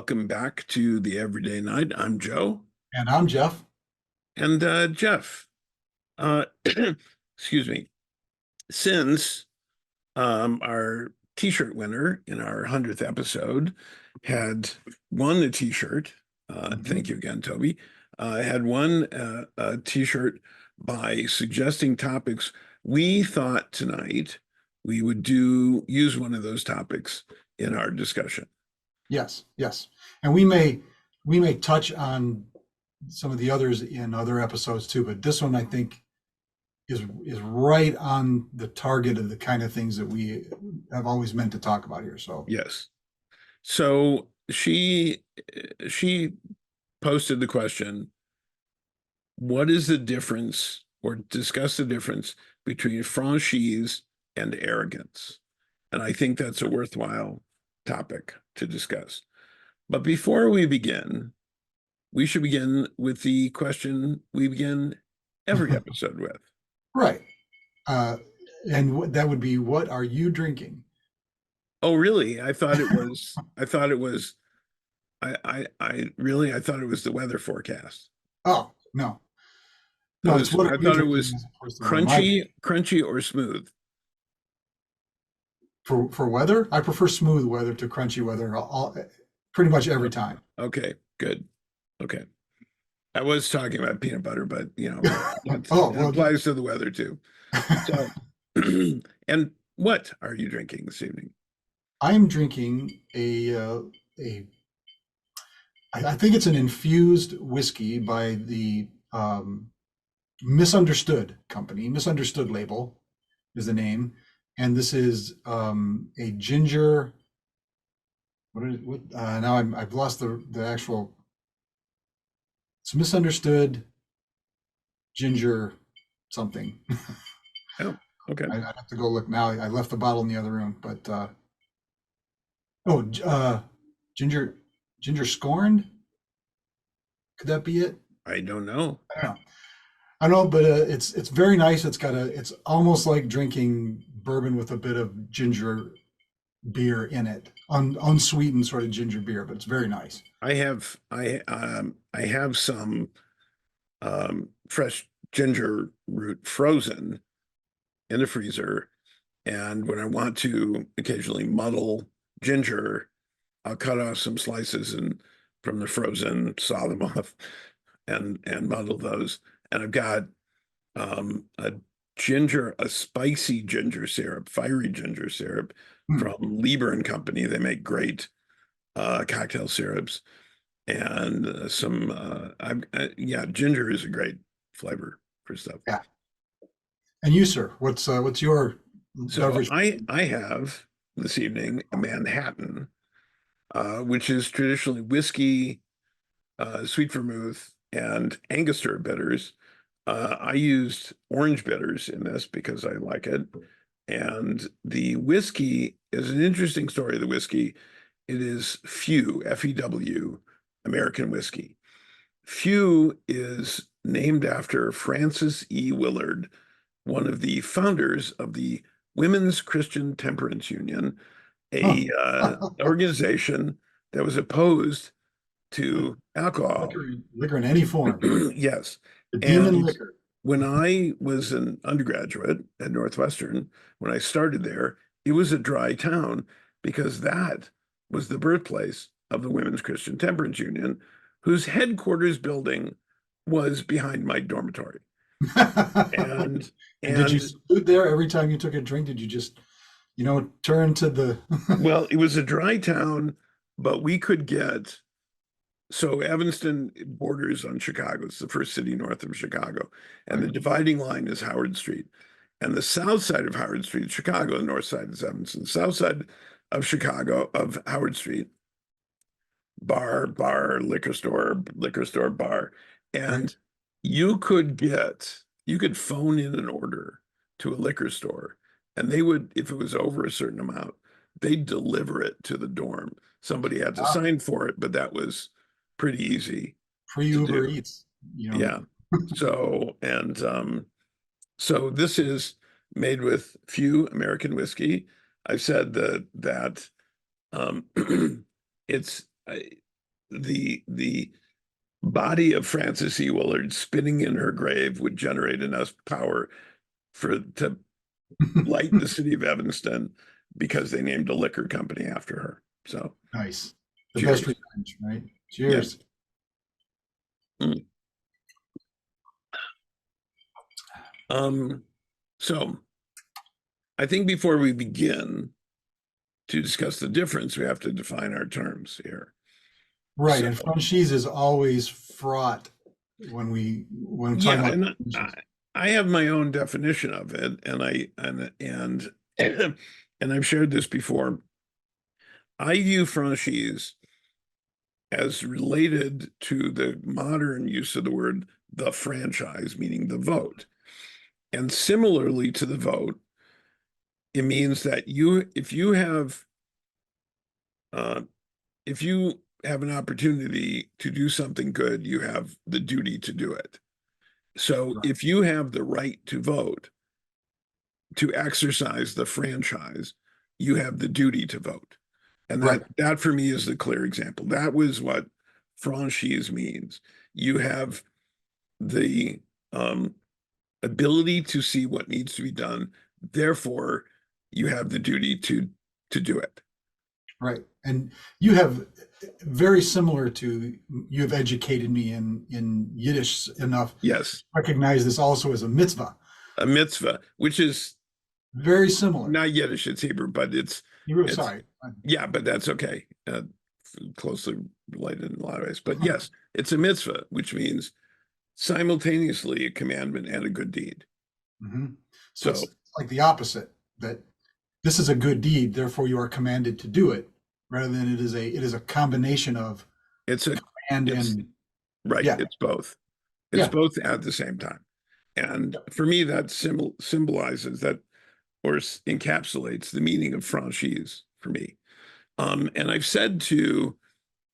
welcome back to the Everyday Night. I'm Joe. And I'm Jeff. And Jeff, uh, excuse me, since our t-shirt winner in our 100th episode had won the t-shirt, thank you again, Toby, had won a t-shirt by suggesting topics. We thought tonight we would use one of those topics in our discussion. Yes, yes. And we may touch on some of the others in other episodes too, but this one I think is right on the target of the kind of things that we have always meant to talk about here. So Yes. So she posted the question, what is the difference, or discuss the difference between franchise and arrogance? And I think that's a worthwhile topic to discuss. But before we begin, we should begin with the question we begin every episode with. right. Uh, and that would be, what are you drinking? Oh, really? I thought it was the weather forecast. Oh, no. No, it's what are I you thought it drinking was as opposed to what am I drinking? crunchy or smooth. For weather, I prefer smooth weather to crunchy weather pretty much every time. Okay, good. Okay. I was talking about peanut butter, but Oh, it well, applies to the weather too. So, and what are you drinking this evening? I'm drinking a I think it's an infused whiskey by the Misunderstood company. Misunderstood label is the name, and this is a ginger. What is what? Now I've lost the actual. It's Misunderstood ginger something. Oh, okay. I'd have to go look now. I left the bottle in the other room, but oh, ginger scorned. Could that be it? I don't know. I don't know. I know, but it's very nice. It's almost like drinking bourbon with a bit of ginger beer in it, unsweetened sort of ginger beer, but it's very nice. I have some fresh ginger root frozen in the freezer, and when I want to occasionally muddle ginger, I'll cut off some slices and from the frozen, saw them off, and muddle those. And I've got a spicy ginger syrup, fiery ginger syrup Hmm. from Lieber and Company. They make great cocktail syrups, and yeah, ginger is a great flavor for stuff. Yeah. And you, sir, what's your So beverage? I have this evening a Manhattan, which is traditionally whiskey, sweet vermouth, and Angostura bitters. I used orange bitters in this because I like it. And the whiskey is an interesting story of the whiskey. It is Few, Few, American whiskey. Few is named after Frances E. Willard, one of the founders of the Women's Christian Temperance Union, Huh. a organization that was opposed to alcohol. Liquor in any form, Yes. the demon And liquor. when I was an undergraduate at Northwestern, when I started there, it was a dry town because that was the birthplace of the Women's Christian Temperance Union, whose headquarters building was behind my dormitory. And And did you and salute there every time you took a drink? Did you just, turn to the? well, it was a dry town, but we could get so Evanston borders on Chicago. It's the first city north of Chicago. And the Right. dividing line is Howard Street. And the south side of Howard Street is Chicago, the north side is Evanston. The south side of Chicago, of Howard Street, bar, liquor store, bar. Right. And you could phone in an order to a liquor store, and they would, if it was over a certain amount, they'd deliver it to the dorm. Somebody had to Ah, sign for it, but that was pretty easy to pre-Uber do. Eats. You know. Yeah. So this is made with Few American whiskey. I've said that um, it's the body of Frances E. Willard spinning in her grave would generate enough power to light the city of Evanston because they named a liquor company after her. So Nice. The best cheers. revenge, right? Yeah. Cheers. Mm. So I think before we begin to discuss the difference, we have to define our terms here. Right, So and franchise is always fraught when talking yeah, about and definitions. I have my own definition of it, and and I've shared this before. I view franchise as related to the modern use of the word the franchise, meaning the vote. And similarly to the vote, it means that uh, if you have an opportunity to do something good, you have the duty to do it. So Right, if you have the right to vote, to exercise the franchise, you have the duty to vote. And right, that for me is the clear example. That was what franchise means. You have the ability to see what needs to be done. Therefore, you have the duty to do it. right. And you have very similar to you have educated me in Yiddish enough to Yes, recognize this also as a mitzvah. a mitzvah, which is Very similar. not Yiddish, it's Hebrew, but it's Sorry. yeah, but that's okay. Closely related in a lot of ways. But yes, it's a mitzvah, which means simultaneously a commandment and a good deed. Hmm. So So it's like the opposite, that this is a good deed, therefore you are commanded to do it, rather than it is a combination of it's a and it's and right, yeah, it's both. It's yeah, both at the same time. And for me, that symbolizes that or encapsulates the meaning of franchise for me. And I've said to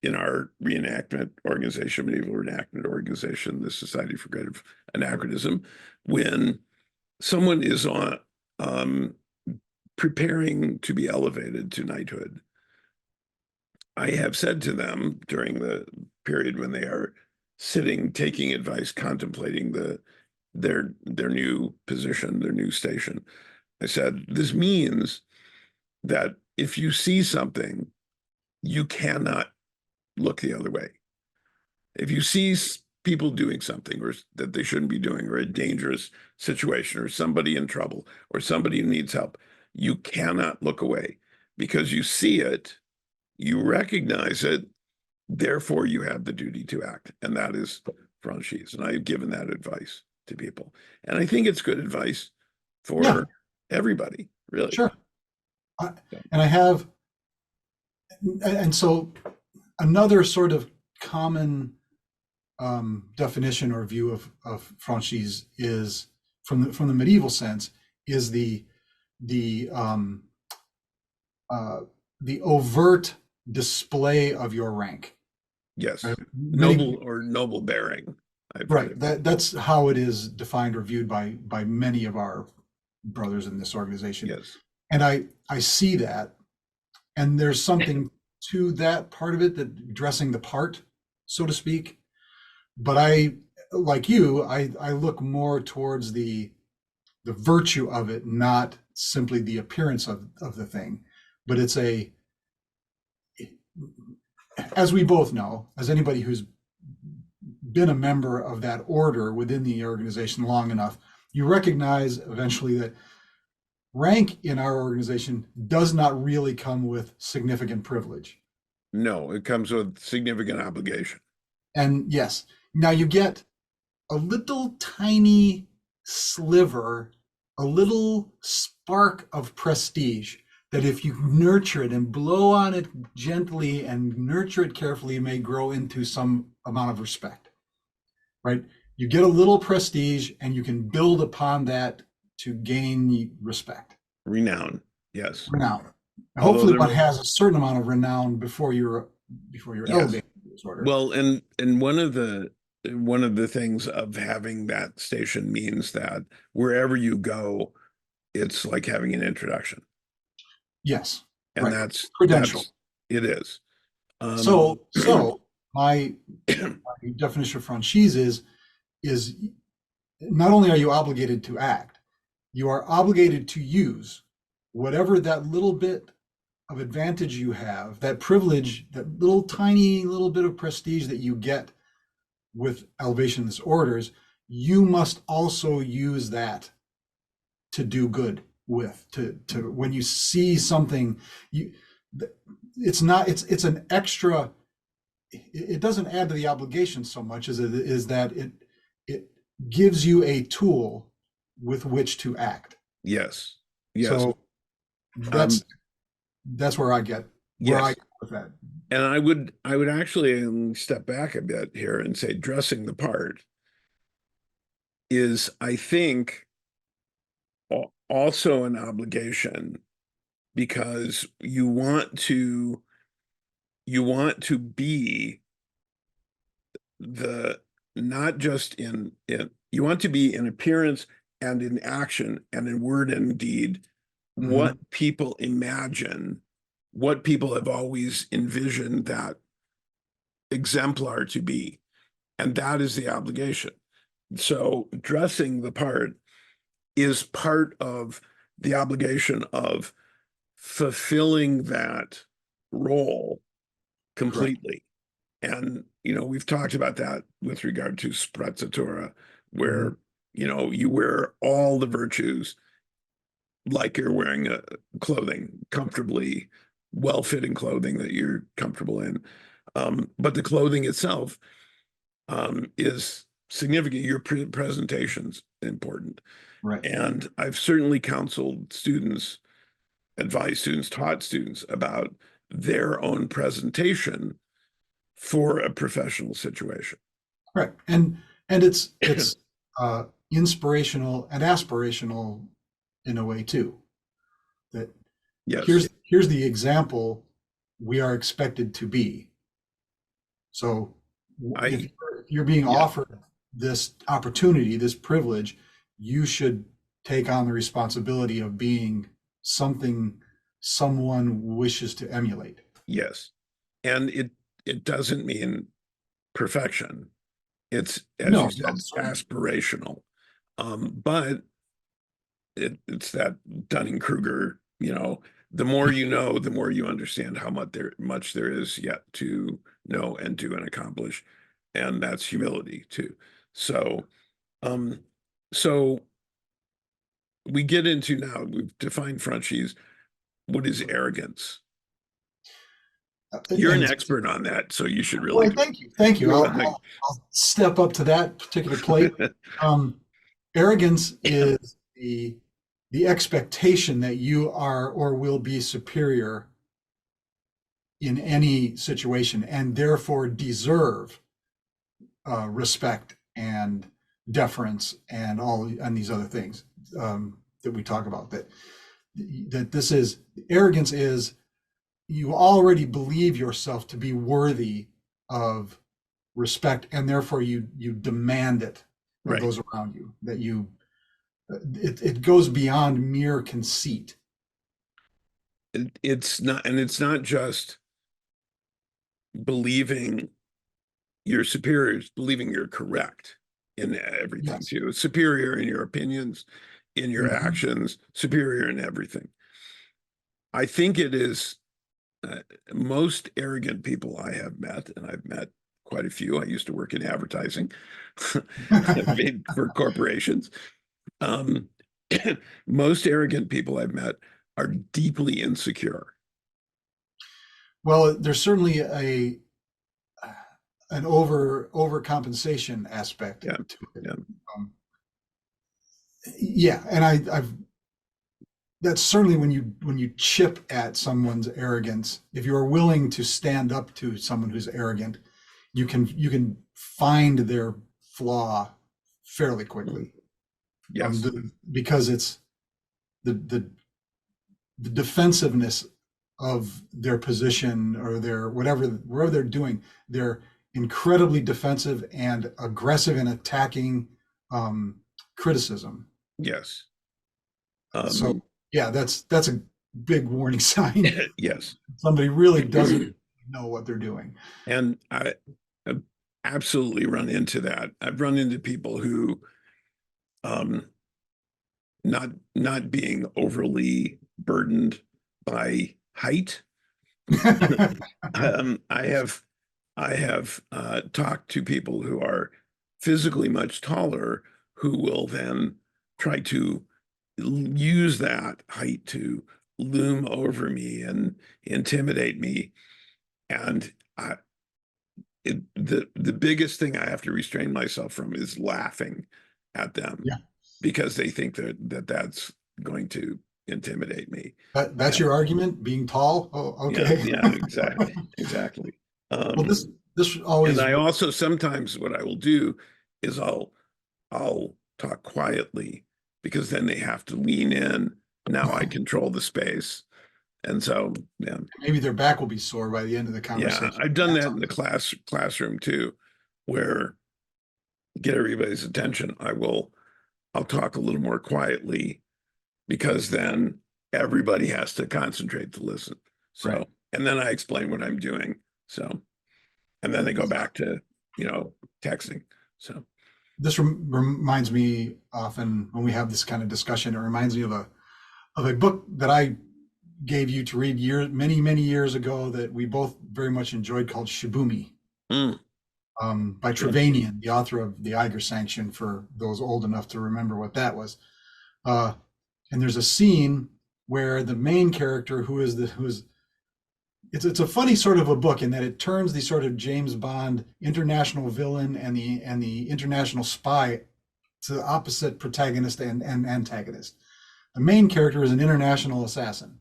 in our reenactment organization, medieval reenactment organization, the Society for Creative Anachronism, when someone is on preparing to be elevated to knighthood, I have said to them during the period when they are sitting, taking advice, contemplating their new position, their new station. I said, this means that if you see something, you cannot look the other way. If you see people doing something or that they shouldn't be doing, or a dangerous situation, or somebody in trouble, or somebody who needs help, you cannot look away because you see it, you recognize it, therefore you have the duty to act. And that is franchise. And I've given that advice to people. And I think it's good advice yeah, for everybody, really. sure. And I have, and so another sort of common definition or view of franchise is from the medieval sense is the uh, the overt display of your rank. Right? Yes. Many Noble or noble bearing. I've heard right. it. That's how it is defined or viewed by many of our brothers in this organization. Yes. And I see that, and there's something to that part of it, that dressing the part, so to speak. But I, like you, I look more towards the virtue of it, not simply the appearance of the thing, but it's a, as we both know, as anybody who's been a member of that order within the organization long enough, you recognize eventually that rank in our organization does not really come with significant privilege. No, it comes with significant obligation. And yes, now you get a little tiny sliver, a little spark of prestige that if you nurture it and blow on it gently and nurture it carefully, may grow into some amount of respect, right? You get a little prestige and you can build upon that to gain respect. Renown. Yes. Renown. Although Hopefully there, one has a certain amount of renown before you're yes. elevated to this order. Well, and one of the things of having that station means that wherever you go, it's like having an introduction. Yes, And right. that's Credential. it is. Um So my, my definition of franchise is not only are you obligated to act, you are obligated to use whatever that little bit of advantage you have, that privilege, that little tiny little bit of prestige that you get with elevationist orders. You must also use that to do good with, to when you see something, you, it's not, it's an extra, it doesn't add to the obligation so much as it is that it gives you a tool with which to act. Yes. Yes. So Um, that's where I get yes. with that. And I would actually step back a bit here and say dressing the part is, I think, also an obligation because you want to be the not just in you want to be in appearance and in action and in word and deed Mhm. what people imagine, what people have always envisioned that exemplar to be. And that is the obligation. So dressing the part is part of the obligation of fulfilling that role Correct. completely. And, we've talked about that with regard to sprezzatura, Mhm. where, you wear all the virtues like you're wearing a clothing, comfortably, well-fitting clothing that you're comfortable in. But the clothing itself is significant. Your presentation's important. Right. And I've certainly counseled students, advised students, taught students about their own presentation for a professional situation. Right. And it's uh, inspirational and aspirational in a way too. That Yes, here's the example we are expected to be. So if I, you're being yeah, offered this opportunity, this privilege, you should take on the responsibility of being something someone wishes to emulate. yes. And it doesn't mean perfection. It's, as you No, no, said, certainly. aspirational. But it's that Dunning-Kruger, the more you know, the more you understand how much there is yet to know and do and accomplish. And that's humility too. So, um, so we get into now, we've defined franchise. What is arrogance? You're an And expert on that, so you should really well, thank you, thank you. go on. I'll step up to that particular plate. Um, Arrogance is the expectation that you are or will be superior in any situation and therefore deserve respect and deference and all and these other things that we talk about. That this is arrogance is you already believe yourself to be worthy of respect and therefore you demand it of Right. those around you, that you it goes beyond mere conceit. It's not just believing your superiors, believing you're correct in everything Yes. too. Superior in your opinions, in your Mhm. actions, superior in everything. I think it is uh, most arrogant people I have met, and I've met quite a few. I used to work in advertising made for corporations. Um, most arrogant people I've met are deeply insecure. Well, there's certainly a an overcompensation aspect Yeah, to it. yeah, Yeah, and I've that's certainly when you chip at someone's arrogance. If you are willing to stand up to someone who's arrogant, you can find their flaw fairly quickly. yes, Because it's the the defensiveness of their position or their whatever they're doing. They're incredibly defensive and aggressive in attacking um, criticism. yes, So um, yeah, that's a big warning sign. yes. Somebody really doesn't know what they're doing. And absolutely run into that. I've run into people who, um, not being overly burdened by height. I have talked to people who are physically much taller who will then try to use that height to loom over me and intimidate me. And the biggest thing I have to restrain myself from is laughing at them Yeah. because they think that's going to intimidate me. That's And your argument, being tall? Oh, yeah, okay. yeah, exactly. Well, Um, this and always I also sometimes what I will do is I'll talk quietly because then they have to lean in. Now I control the space. And so, yeah, maybe their back will be sore by the end of the yeah, conversation. I've done That's that all. in the classroom too, where get everybody's attention. I'll talk a little more quietly because then everybody has to concentrate to listen. Right. So, and then I explain what I'm doing. So, and then they go back to, you know, texting. So, This reminds me often when we have this kind of discussion. It reminds me of a book that I gave you to read many years ago that we both very much enjoyed called Shibumi, mm, by yeah, Trevanian, the author of the Eiger Sanction, for those old enough to remember what that was. Uh, and there's a scene where the main character, who is it's a funny sort of a book in that it turns the sort of James Bond international villain and the international spy to the opposite protagonist and antagonist. The main character is an international assassin,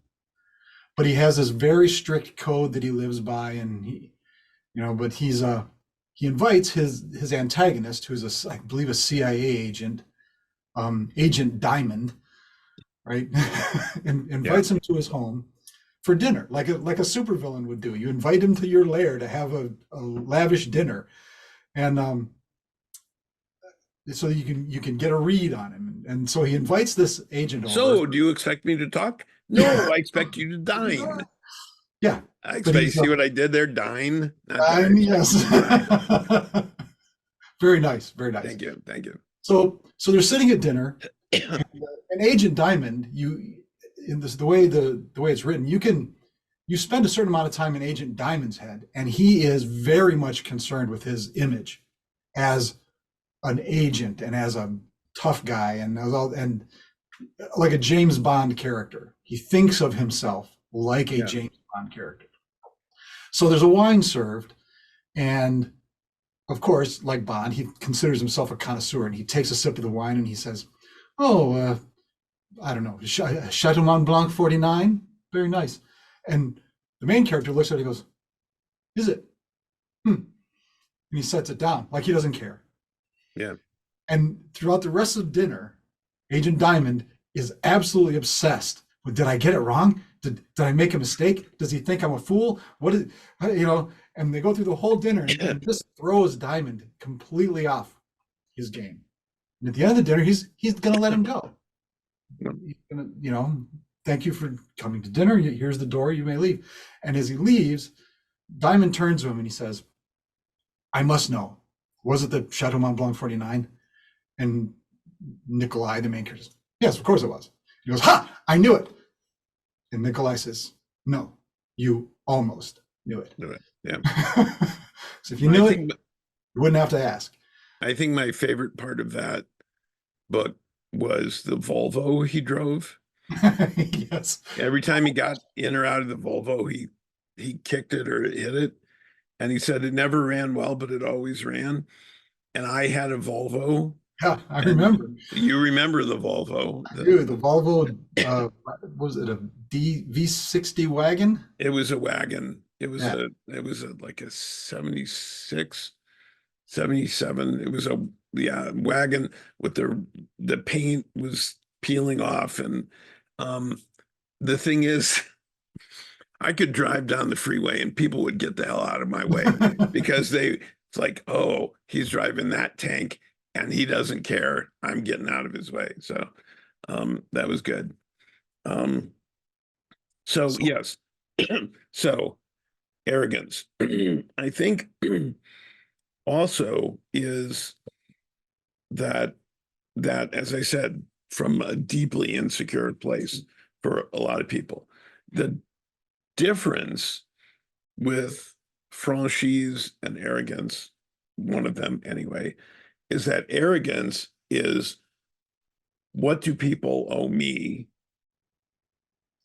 but he has this very strict code that he lives by, and but he invites his antagonist, who's I believe a CIA agent, Agent Diamond, right? And yeah. invites him to his home for dinner, like a supervillain would do. You invite him to your lair to have a lavish dinner, and so you can get a read on him. And so he invites this agent over. So, do you expect me to talk? No, I expect you to dine. Yeah, I but expect you he's see what I did there? Dine, not I and expect yes, you to dine. very nice, very nice. Thank you, thank you. So they're sitting at dinner, and Agent Diamond, in this the way it's written, you spend a certain amount of time in Agent Diamond's head, and he is very much concerned with his image as an agent and as a tough guy and like a James Bond character. He thinks of himself like a Yeah. James Bond character. So there's a wine served, and of course, like Bond, he considers himself a connoisseur, and he takes a sip of the wine and he says, "Oh, I don't know, Chateau Mont Blanc 49, very nice." And the main character looks at it and goes, "Is it?" And he sets it down like he doesn't care. Yeah. And throughout the rest of dinner, Agent Diamond is absolutely obsessed with, did I get it wrong? Did I make a mistake? Does he think I'm a fool? What is, and they go through the whole dinner, and this throws Diamond completely off his game. And at the end of the dinner, he's going to let him go. He's gonna, thank you for coming to dinner. Here's the door. You may leave. And as he leaves, Diamond turns to him and he says, "I must know. Was it the Chateau Mont Blanc 49? And Nikolai, the main character, says, "Yes, of course it was." He goes, "Ha! I knew it." And Nikolai says, "No, you almost knew it." Yeah. So if you I knew it, think you wouldn't have to ask. I think my favorite part of that book was the Volvo he drove. Yes. Every time he got in or out of the Volvo, he kicked it or hit it. And he said it never ran well, but it always ran. And I had a Volvo, Yeah, I and remember. you remember the Volvo. Dude, the Volvo, was it a V60 wagon? It was a wagon. Yeah. It was like a 76, 77. It was a wagon with the paint was peeling off. And um the thing is, I could drive down the freeway and people would get the hell out of my way because it's like, oh, he's driving that tank and he doesn't care. I'm getting out of his way. So that was good. Um, so So, yes. So arrogance. I think also is that as I said, from a deeply insecure place for a lot of people. The difference with franchise and arrogance, one of them anyway, is that arrogance is, what do people owe me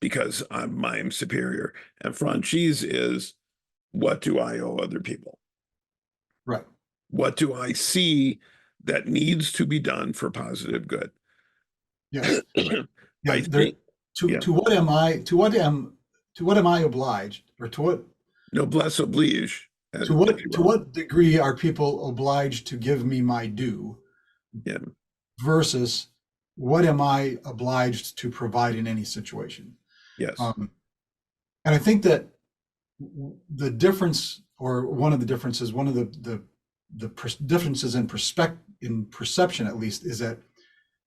because I'm superior? And franchise is, what do I owe other people? Right. What do I see that needs to be done for positive good? Yes. Yeah. I There. think, yeah, To what am I? To what am I obliged, or noblesse oblige, if you to will. what degree are people obliged to give me my due, Yeah, versus what am I obliged to provide in any situation? yes, Um, and I think that the difference, or one of the differences, one of the differences in perception, at least, is that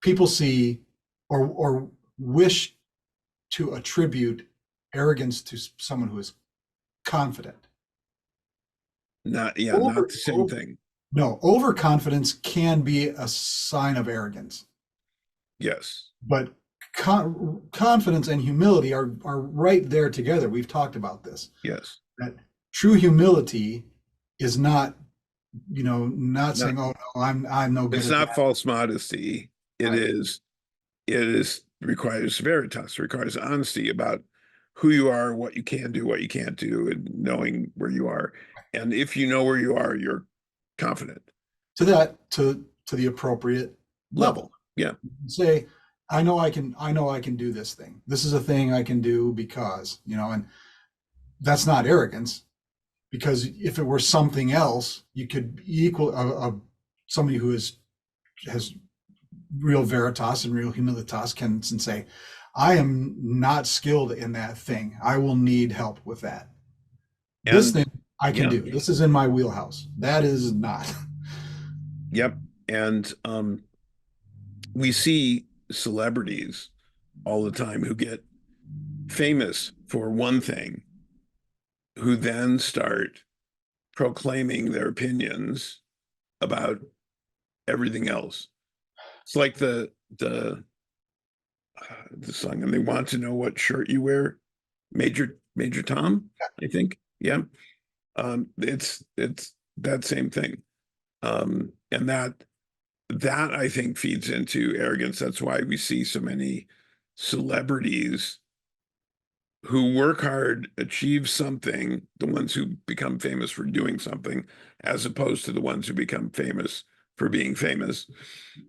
people see, or wish to attribute arrogance to someone who is confident. not Over, the same thing. no, overconfidence can be a sign of arrogance, Yes, but confidence and humility are right there together. We've talked about this. yes. That true humility is not, not Not, saying, "Oh no, I'm no good it's at not that." false modesty. Right. It is requires veritas, requires honesty about who you are, what you can do, what you can't do, and knowing where you are. And if you know where you are, you're confident. To the appropriate Level. level. Yeah. Say, I know I can do this thing. This is a thing I can do because, and that's not arrogance, because if it were something else, you could equal somebody who has real veritas and real humilitas can say, I am not skilled in that thing. I will need help with that. This And thing I can yeah, do. This is in my wheelhouse. That is not. yep. And we see celebrities all the time who get famous for one thing, who then start proclaiming their opinions about everything else. It's like the song, and they want to know what shirt you wear. Major Tom, I think. Yeah. It's that same thing. And that I think feeds into arrogance. That's why we see so many celebrities who work hard, achieve something, the ones who become famous for doing something, as opposed to the ones who become famous for being famous,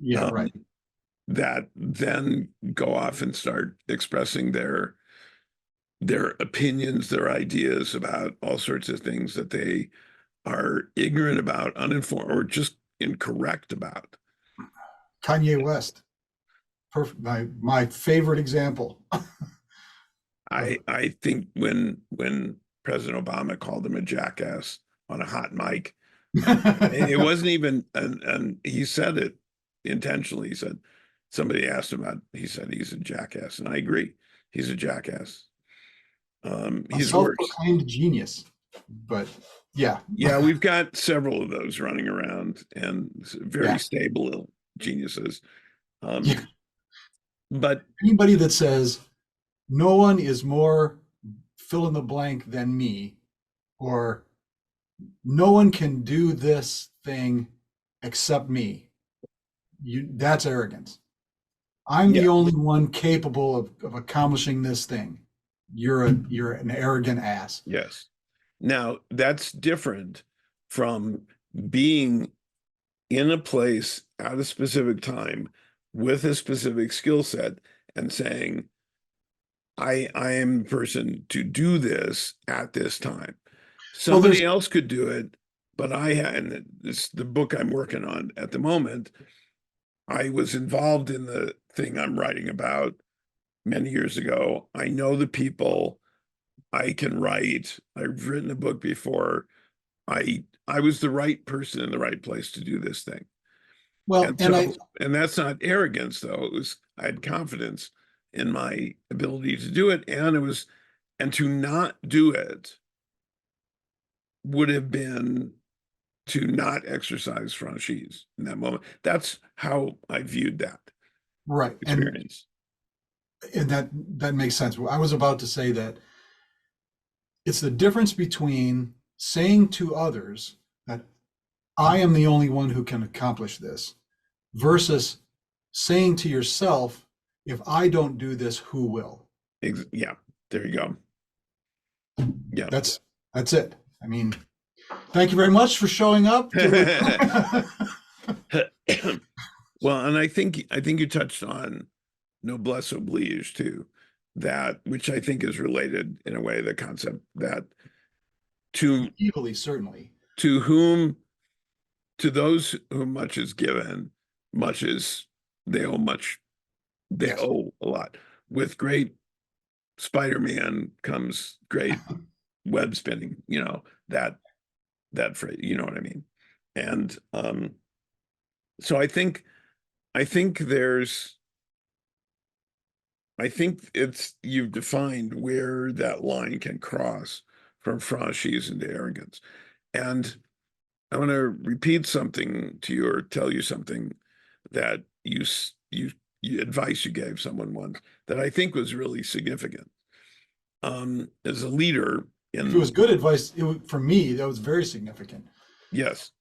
Yeah, um, right. that then go off and start expressing their opinions, their ideas about all sorts of things that they are ignorant about, uninformed, or just incorrect about. Kanye West, perfect. My favorite example of. I think when President Obama called him a jackass on a hot mic, it wasn't even, and he said it intentionally. He said, somebody asked him about, he said he's a jackass, and I agree, he's a jackass. A He's worse. self-proclaimed genius, but yeah, Yeah, we've got several of those running around, and very yeah, stable geniuses. yeah. Um, but Anybody that says no one is more fill in the blank than me, or no one can do this thing except me, that's arrogance. I'm yeah, the only one capable of accomplishing this thing. You're an arrogant ass. yes. Now that's different from being in a place at a specific time with a specific skill set and saying, I am the person to do this at this time. Well, there's Somebody else could do it, but and this the book I'm working on at the moment. I was involved in the thing I'm writing about many years ago. I know the people. I can write. I've written a book before. I was the right person in the right place to do this thing. well, And so, and that's not arrogance, though. It was, I had confidence in my ability to do it. And to not do it would have been to not exercise franchise in that moment. That's how I viewed that Right. experience. And that makes sense. I was about to say that it's the difference between saying to others that I am the only one who can accomplish this versus saying to yourself, if I don't do this, who will? Yeah, there you go. Yeah. That's that's it. I mean, thank you very much for showing up. Well, and I think you touched on noblesse oblige too, that which I think is related in a way, the concept that to Evilly, certainly. to whom to those whom much is given, much is they Yes. owe a lot. With great Spider-Man comes great web spinning, that phrase, you know what I mean? And so I think it's you've defined where that line can cross from franchise into arrogance. And I want to repeat something to you or tell you something that you advice you gave someone once that I think was really significant. As a leader If it was in good advice, for me, that was very significant. yes,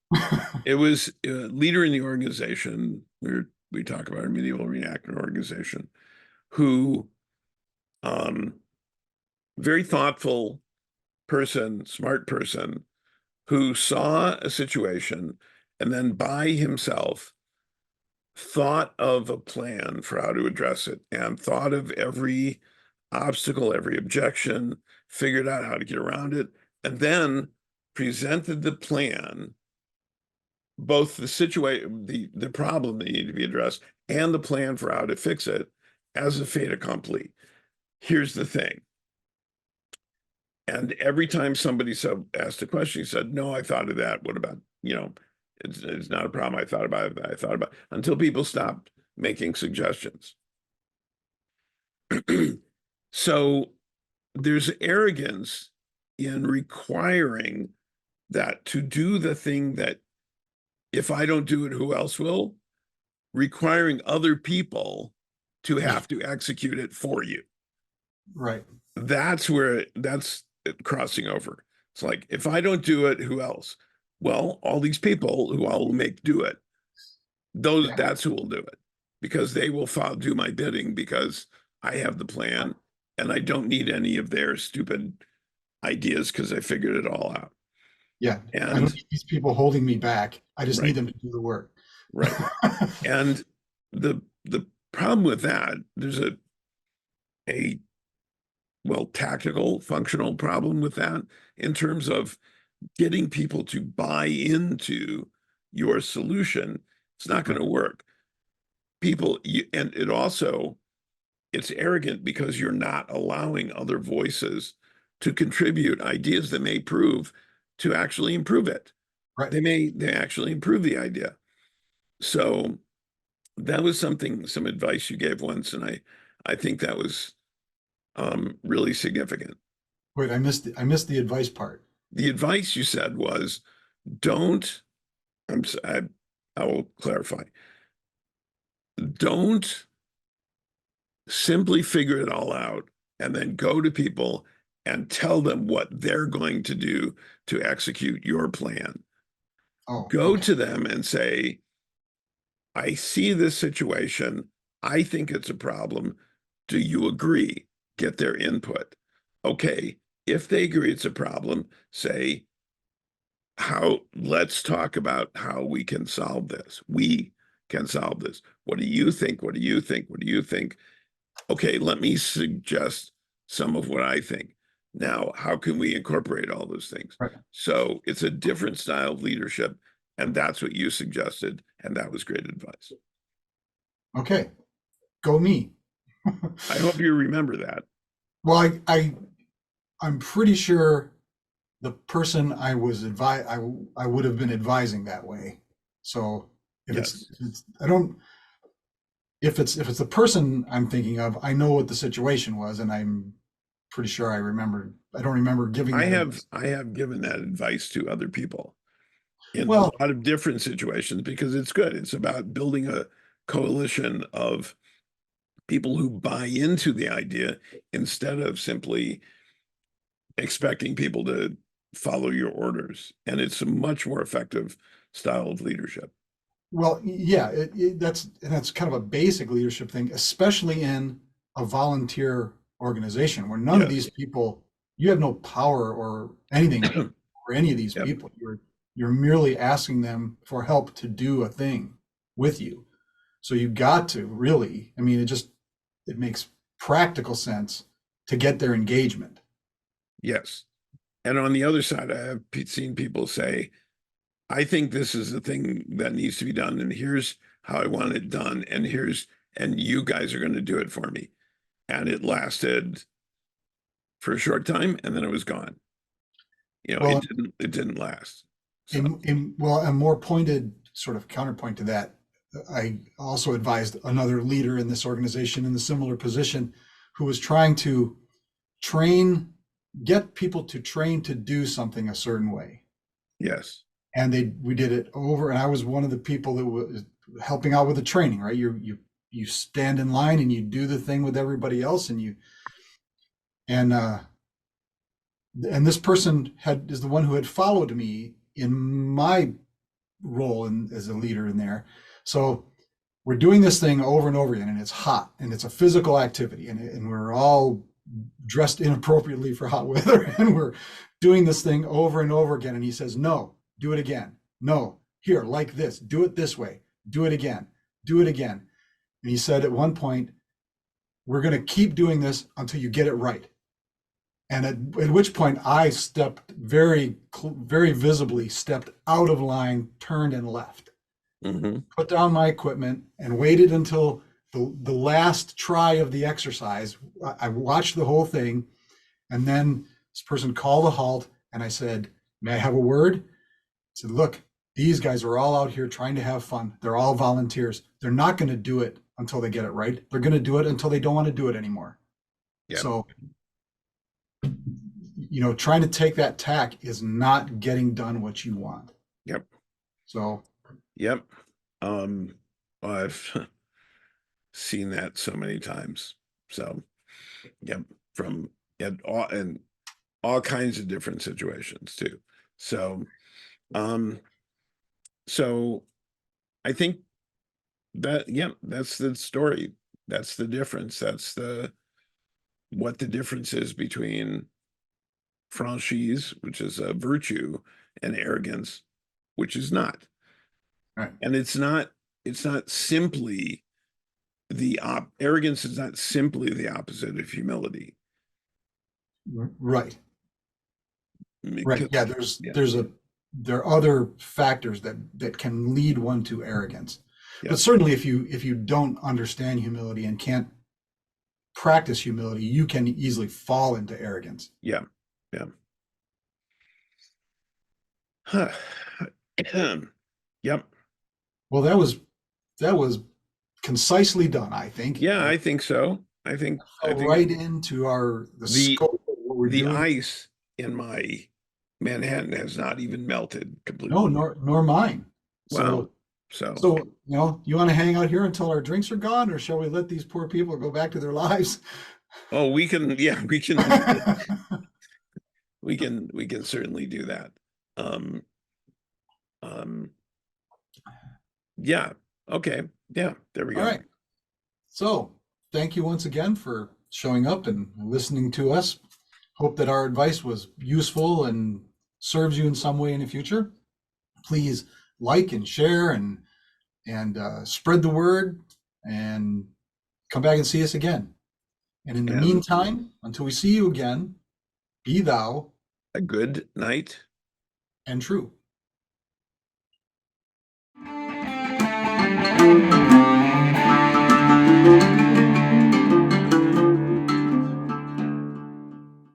it was a leader in the organization. We talk about our medieval reenactment organization, who very thoughtful person, smart person, who saw a situation and then by himself thought of a plan for how to address it and thought of every obstacle, every objection, figured out how to get around it, and then presented the plan, both the situation, the problem that needed to be addressed, and the plan for how to fix it as a fait accompli. Here's the thing. And every time somebody asked a question, he said, "No, I thought of that. What about, it's not a problem. I thought about it. I thought about it," until people stopped making suggestions. So there's arrogance in requiring that to do the thing that if I don't do it, who else will? Requiring other people to have to execute it for you. Right. That's crossing over. It's like, if I don't do it, who else? Well, all these people who I will make do it. Yeah. That's who will do it because they will do my bidding because I have the plan and I don't need any of their stupid ideas because I figured it all out. Yeah. I don't And need these people holding me back. I just need right, them to do the work. right. And the problem with that, there's a well, tactical, functional problem with that in terms of getting people to buy into your solution. It's not going to work. And it's arrogant because you're not allowing other voices to contribute ideas that may prove to actually improve it. Right. They actually improve the idea. So that was some advice you gave once, and I think that was really significant. Wait, I missed the advice part. The advice you said was, don't, I will clarify, don't simply figure it all out and then go to people and tell them what they're going to do to execute your plan. Oh, Go okay. to them and say, I see this situation. I think it's a problem. Do you agree? Get their input. Okay. If they agree it's a problem, say, let's talk about how we can solve this. We can solve this. What do you think? What do you think? What do you think? Okay, let me suggest some of what I think. Now, how can we incorporate all those things? Right. So it's a different style of leadership, and that's what you suggested, and that was great advice. Okay. Go me. I hope you remember that. Well, I'm pretty sure the person I was I would have been advising that way. So Yes. I don't if it's the person I'm thinking of, I know what the situation was, and I'm pretty sure I remember. I don't remember giving I that have advice. I have given that advice to other people. in a Well, lot of different situations because it's good. It's about building a coalition of people who buy into the idea instead of simply expecting people to follow your orders. And it's a much more effective style of leadership. well, yeah, that's kind of a basic leadership thing, especially in a volunteer organization where none of these Yes. people, you have no power or anything for any of these Yep. people. You're merely asking them for help to do a thing with you. So you got to really, I mean, it makes practical sense to get their engagement. Yes. And on the other side, I have seen people say, I think this is the thing that needs to be done, and here's how I want it done, and you guys are going to do it for me. And it lasted for a short time, and then it was gone. Well, It didn't last. So well, a more pointed sort of counterpoint to that, I also advised another leader in this organization in the similar position who was trying to train, get people to train to do something a certain way. yes. And we did it over, and I was one of the people that was helping out with the training, right? You stand in line and you do the thing with everybody else, and and this person is the one who had followed me in my role as a leader in there. So we're doing this thing over and over again, and it's hot, and it's a physical activity, and we're all dressed inappropriately for hot weather, and we're doing this thing over and over again. And he says, "No, do it again. No, here, like this. Do it this way. Do it again. Do it again." And he said at one point, "We're going to keep doing this until you get it right." And at which point I stepped very visibly, stepped out of line, turned and left, Hmm. put down my equipment and waited until the last try of the exercise. I watched the whole thing. And then this person called a halt, and I said, "May I have a word?" I said, "Look, these guys are all out here trying to have fun. They're all volunteers. They're not going to do it until they get it right. They're going to do it until they don't want to do it anymore." Yep. So, trying to take that tack is not getting done what you want. Yep. So, Yep. I've seen that so many times. So, yep. From and all kinds of different situations too. So, um, so I think that's the story. That's the difference. That's what the difference is between franchise, which is a virtue, and arrogance, which is not. right, And it's not simply arrogance is not simply the opposite of humility. right, right. Because, Yeah, yeah, there are other factors that can lead one to arrogance. yeah, But certainly if you don't understand humility and can't practice humility, you can easily fall into arrogance. yeah, yeah. Yep. Well, that was concisely done, I think. Yeah, It I think so. I fell think right into the the scope of what we're the doing. ice in my Manhattan has not even melted No, completely. nor mine. Wow. So So, so you want to hang out here until our drinks are gone, or shall we let these poor people go back to their lives? oh, yeah, we can certainly do that. Um, um, yeah. Okay. Yeah, there we All go. right. So thank you once again for showing up and listening to us. Hope that our advice was useful and serves you in some way in the future. Please like and share and spread the word and come back and see us again. And in the And meantime, until we see you again, be thou a good night. and true.